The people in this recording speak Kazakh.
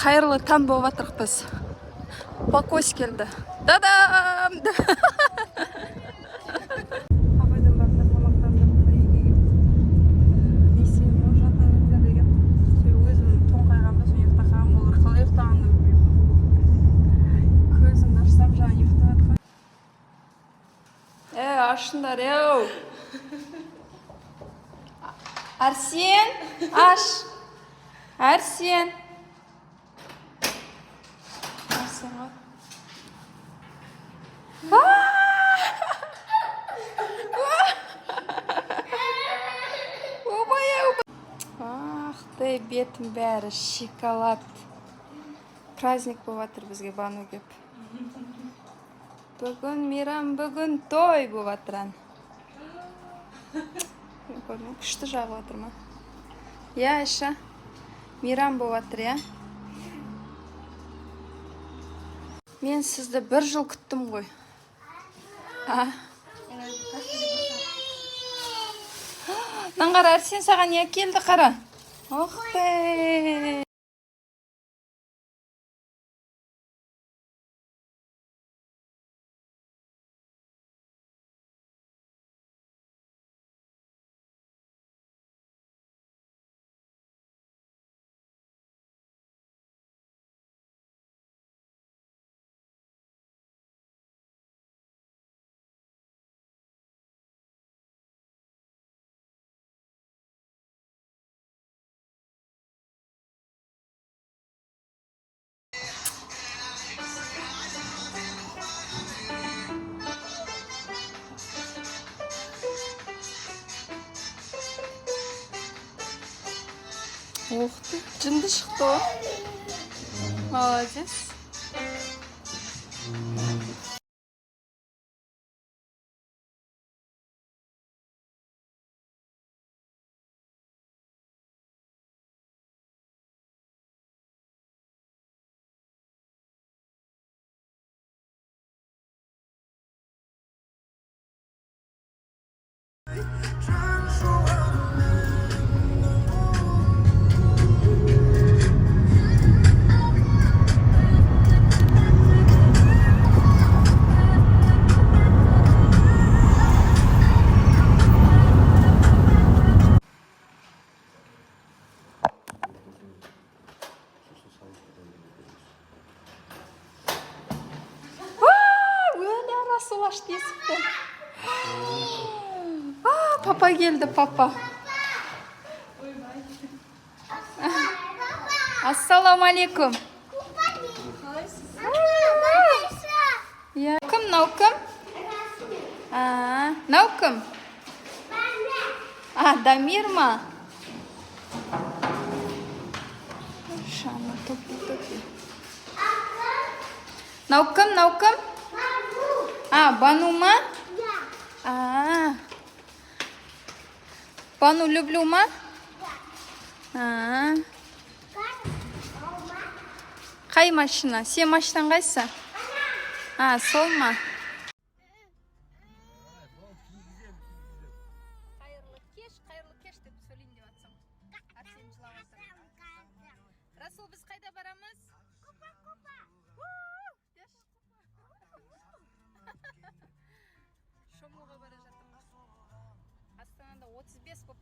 Қайырлы таң болып жатырық біз. Покойс келді. Дадам! Апайдан барында тамақтандырып үйге келіп. Несен ол жатаңыздар деген. Өзім тоңқайғанда соң ұйықтағам olur. Қалай ұйықтағанды білмеймін. Көзімді ашсам жаңа ұйықтап жатқан. Ашыңдар, Арсен, аш. Арсен. Арсен ғой. Ах ты, бетім бәрі шоколад. Праздник болып жатыр бізге Бану кеп. Бүгін мейрам, бүгін той болып жатыр. Күшті жағып жатыр ма? Айша, мейрам болып жатыр, Мен сізді бір жыл күттім ғой. Наңғар, Арсен саған не келді қара? Оқтай! Ух ты, жынды шықты о. Молодец. Расул ашты есікті. Папа келді, папа. Ассаламу алейкум. Кім, нау кім? Нау кім? Дамир ма? Шама, топи. Нау кім? Бану ма? Бану люблю ма? Қай машина? Сен машинан қайсы? Сол ма? Қайырлы кеш деп сөйлейін деп атсам. Арсен жылап атыр. Расул, біз қайда барамыз? Шомылуға бара жатырмыз. Астанада 35 болып